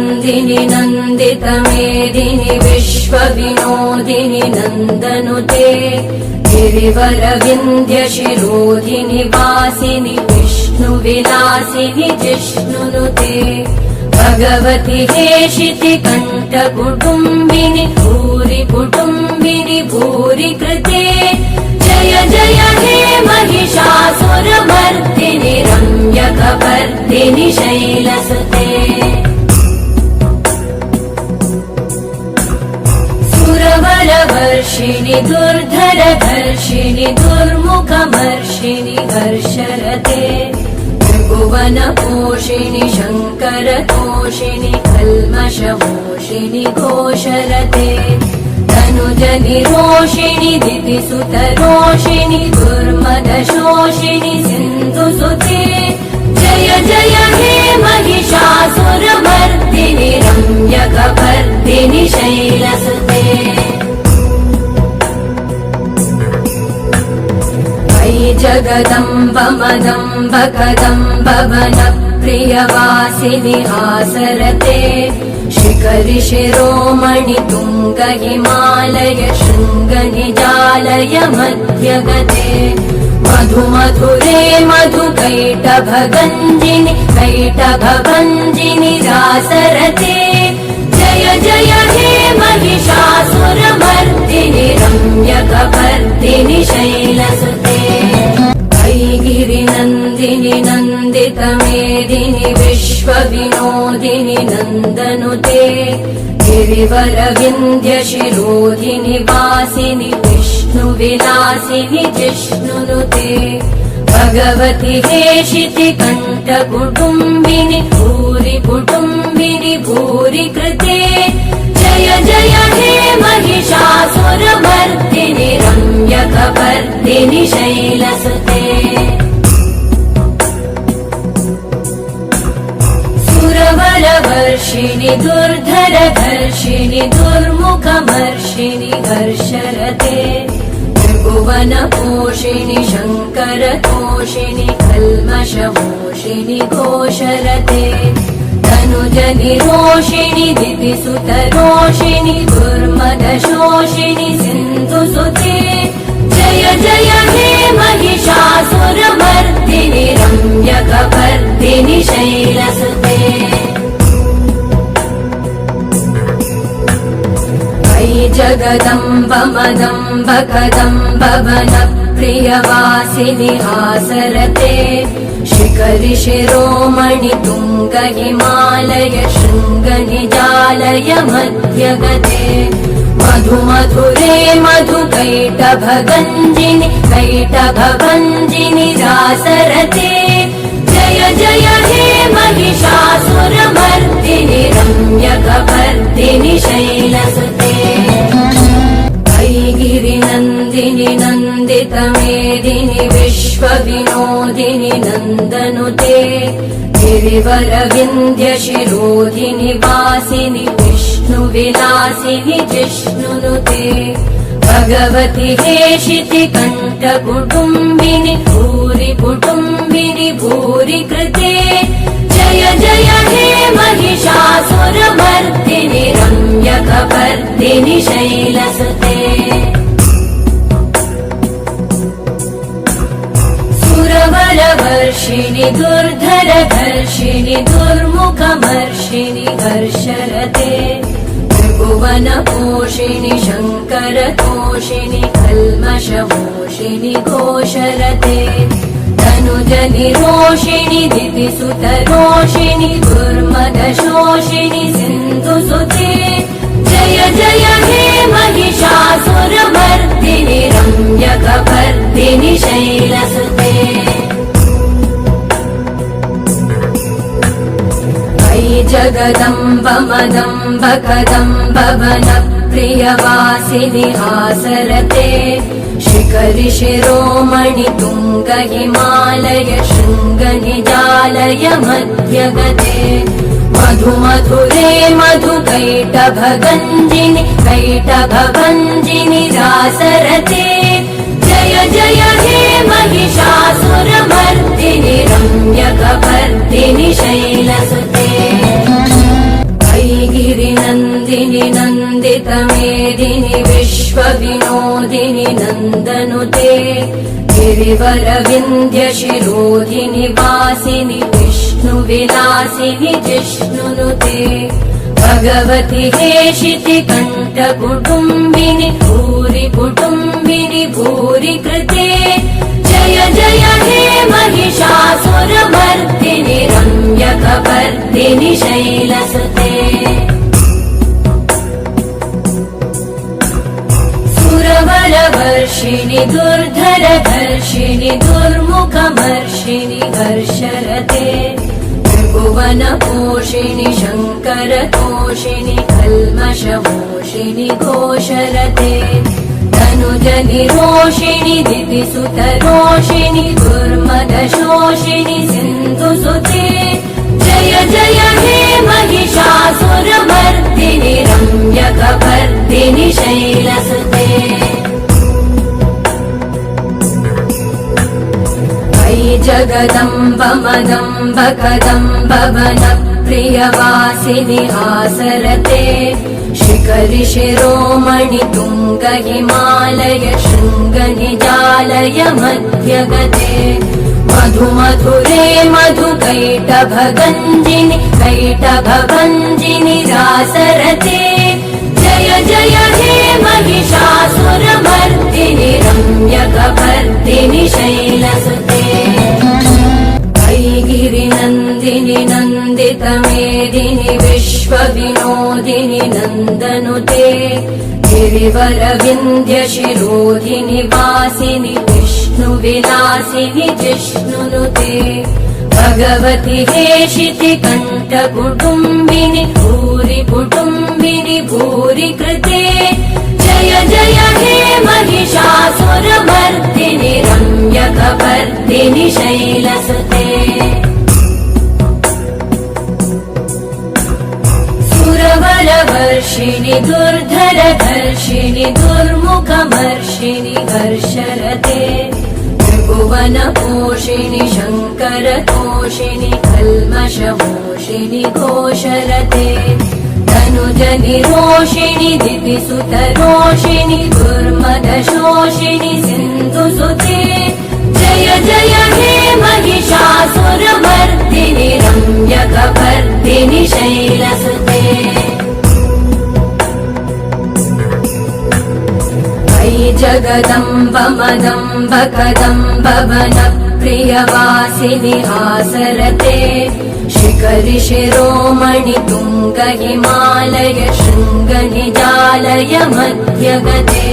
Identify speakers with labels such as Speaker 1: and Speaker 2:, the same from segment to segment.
Speaker 1: नन्दिनि नन्दितमेदिनि विश्वविनोदिनि नन्दनुते गिरिवरविन्ध्यशिरोधिनि वासिनि विष्णुविलासिनि जिष्णुनुते भगवति हेशिति कण्ठकुटुम्बिनि भूरि कुटुम्बिनि भूरि कृते जय जय हे महिषासुरमर्दिनि रम्यकपर्दिनि शैलसुते सुरवरवर्षिणि दुर्धरधर्षिणि दुर्मुखमर्षिणि हर्षरते त्रिभुवनपोषिणि शङ्करतोषिणि कल्मषमोषिणि घोषरते तनुजनिरोषिणि दितिसुतरोषिणि दुर्मदशोषिणि सिन्धुसुते जय जय हे महिषासुरमर्दिनि रम्यकपर्दिनि शैलसुते जगदम्ब मदम्ब कदम्ब वनप्रियवासिनि हासरते शिखरि शिरोमणि तुङ्ग हिमालय शृङ्ग निजालय मध्यगते मधुमधुरे मधुकैटभगञ्जिनि कैटभभञ्जिनि रासरते जय जय हे महिषासुरमर्दिनि रम्यकपर्दिनि शैलसुते गिरिनन्दिनि नन्दितमेदिनि विश्वविनोदिनि नन्दनुते गिरिवरविन्ध्यशिरोधिनि वासिनि विष्णुविलासिनि जिष्णुनुते भगवति हेशिति कण्ठकुटुम्बिनि भूरि कुटुम्बिनि भूरि कृते जय जय हे महिषासुरमर्दिनि रम्यकपर्दिनि शैलसुते सुरवरवर्षिणि दुर्धरधर्षिणि दुर्मुखमर्षिणि हर्षरते त्रिभुवनपोषिणि शङ्करतोषिणि कल्मषमोषिनि घोषरते तनुजनिरोषिणि दितिसुतरोषिणि दुर्मदशोषिनि सिन्धुसुते जय जय हे महिषासुरमर्दिनि रम्यकपर्दिनि शैलसुते जगदम्ब मदम्ब कदम्ब वनप्रियवासिनि हासरते शिखरि शिरोमणि तुङ्ग हिमालय शृङ्ग निजालय मध्यगते मधुमधुरे मधुकैटभगञ्जिनि कैटभभञ्जिनि रासरते जय जय हे महिषासुरमर्दिनि रम्यकपर्दिनि शैलसुते गिरिनन्दिनि नन्दितमेदिनि विश्वविनोदिनि नन्दनुते गिरिवरविन्ध्यशिरोधिनि वासिनि विष्णुविलासिनि जिष्णुनुते भगवति हेशिति कण्ठकुटुम्बिनि भूरि कुटुम्बिनि भूरि कृते जय जय हे महिषासुरमर्दिनि रम्यकपर्दिनि शैलसुते सुरवरवर्षिणि दुर्धरधर्षिणि दुर्मुखमर्षिणि हर्षरते त्रिभुवनपोषिणि शङ्करतोषिनि कल्मषमोषिनि घोषरते तनुजनिरोषिणि दितिसुतरोषिनि दुर्मदशोषिनि सिन्धुसुते जय जय हे महिषासुरमर्दिनि रम्यकपर्दिनि शैलसुते जगदम्ब मदम्ब कदम्ब वनप्रियवासिनि हासरते शिखरि शिरोमणि तुङ्ग हिमालय शृङ्ग निजालय मध्यगते मधुमधुरे मधुकैटभगञ्जिनि कैटभभञ्जिनि रासरते जय जय हे महिषासुरमर्दिनि रम्यकपर्दिनि शैलसुते मेदिनि विश्वविनोदिनि नन्दनुते गिरिवरविन्ध्यशिरोधिनि वासिनि विष्णुविलासिनि जिष्णुनुते भगवति हेशिति कण्ठकुटुम्बिनि भूरि कुटुम्बिनि भूरि कृते जय जय हे महिषासुरमर्दिनि रम्यकपर्दिनि शैलसुते सुरवरवर्षिणि दुर्धरधर्षिणि दुर्मुखमर्षिणि हर्षरते त्रिभुवनपोषिणि शङ्करतोषिणि कल्मषमोषिणि घोषरते तनुजनिरोषिणि दिविसुतरोषिणि दुर्मदशोषिणि सिन्धुसुते जय जय हे महिषासुरमर्दिनि रम्यकपर्दिनि शैलसुते जगदम्ब मदम्ब कदम्ब वनप्रियवासिनि आसरते शिखरि शिरोमणि तुङ्ग हिमालय शृङ्ग निजालय मध्यगते मधु मधुरे मधु कैटभगञ्जिनि कैटभभञ्जिनि रासरते जय जय हे महिषासुरमर्दिनि रम्यकपर्दिनि शैलसुते गिरिनन्दिनि नन्दितमेदिनि विश्वविनोदिनि नन्दनुते गिरिवरविन्ध्यशिरोधिनि वासिनि विष्णुविलासिनि जिष्णुनुते भगवति हेशिति कण्ठकुटुम्बिनि भूरि कुटुम्बिनि भूरि कृते जय जय हे महिषासुरमर्दिनि रम्यकपर्दिनि शैलसुते सुरवरवर्षिणि दुर्धरधर्षिणि दुर्मुखमर्षिणि हर्षरते त्रिभुवनपोषिणि शङ्करतोषिणि कल्मषमोषिनि घोषरते तनुजनिरोषिणि दिविसुतरोषिणि दुर्मदशोषिनि सिन्धुसुते जय जय हे महिषासुरमर्दिनि रम्यकपर्दिनि शैलसुते जगदम्ब मदम्ब कदम्ब वनप्रियवासिनि आसरते शिखरि शिरोमणि तुङ्ग हिमालय शृङ्ग निजालय मध्यगते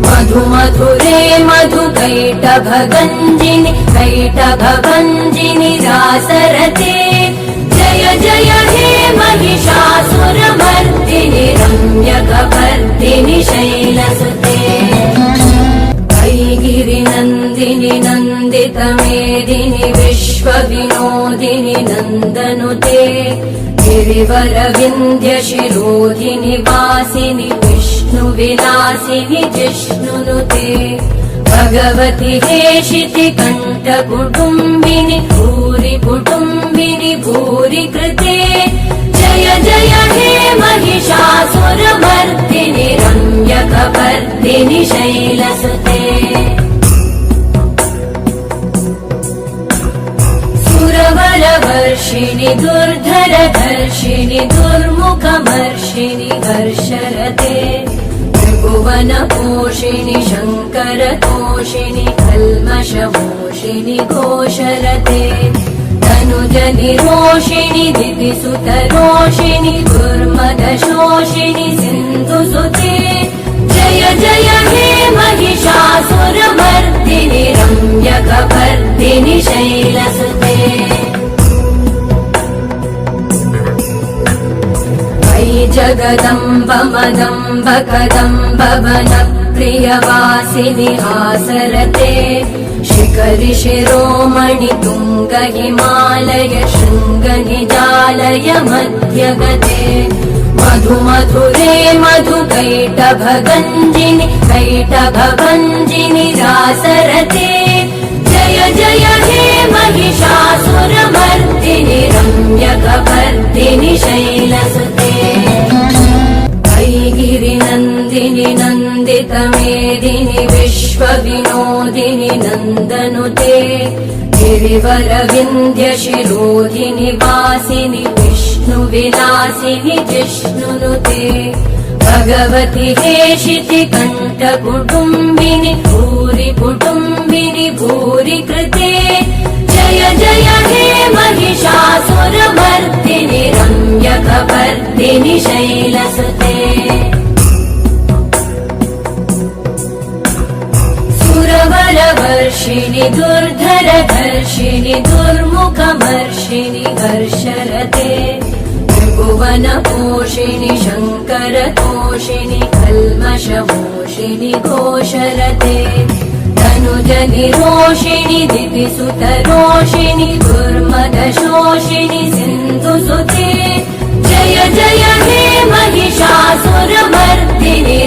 Speaker 1: मधु मधुरे मधु कैटभगञ्जिनि कैटभभञ्जिनि रासरते जय जय हे महिषासुरमर्दिनि रम्यकपर्दिनि शैलसुते गिरिनन्दिनि नन्दितमेदिनि विश्वविनोदिनि नन्दनुते गिरिवरविन्ध्यशिरोधिनि वासिनि विष्णुविलासिनि जिष्णुनुते भगवति हेशिति कण्ठकुटुम्बिनि भूरि कुटुम्बिनि भूरि कृते जय जय हे महिषासुरमर्दिनि रम्यकपर्दिनि शैलसुते सुरवरवर्षिणि दुर्धरधर्षिणि दुर्मुखमर्षिनि हर्षरते त्रिभुवनपोषिणि शङ्करतोषिनि कल्मषमोषिनि घोषरते तनुजनिरोषिणि दिविसुतरोषिनि दुर्मदशोषिनि सिन्धुसुते जय जय हे महिषासुरमर्दिनि रम्यकपर्दिनि शैलसुते जगदम्ब मदम्ब कदम्ब वनप्रियवासिनि आसरते शिखरि शिरोमणि तुङ्ग हिमालय शृङ्ग निजालय मध्यगते मधु मधुरे मधु कैटभगञ्जिनि कैटभभञ्जिनि रासरते जय जय हे महिषासुरमर्दिनि रम्यकपर्दिनि शैलसुते गिरिनन्दिनि अमृतमेदिनि विश्वविनोदिनि नन्दनुते गिरिवरविन्ध्यशिरोधिनि वासिनि विष्णुविलासिनि जिष्णुनुते भगवति हेशिति कण्ठकुटुम्बिनि भूरि कुटुम्बिनि भूरि कृते जय जय हे महिषासुरमर्दिनि रम्यकपर्दिनि शैलसुते सुरवरवर्षिणि दुर्धरधर्षिणि दुर्मुखमर्षिणि हर्षरते त्रिभुवनपोषिणि शङ्करतोषिणि कल्मषमोषिणि घोषरते तनुजनिरोषिणि दितिसुतरोषिणि दुर्मदशोषिणि सिन्धुसुते जय जय हे महिषासुरमर्दिनि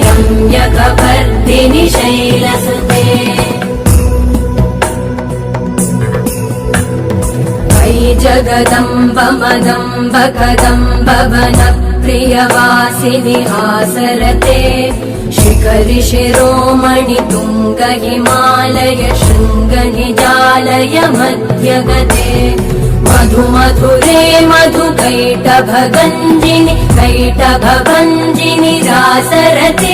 Speaker 1: रम्यकपर्दिनि शैलसुते जगदम्ब मदम्ब कदम्ब वनप्रियवासिनि हासरते शिखरि शिरोमणि तुङ्ग हिमालय शृङ्ग निजालय मध्यगते मधु मधुरे मधु कैटभगञ्जिनि कैटभभञ्जिनि रासरते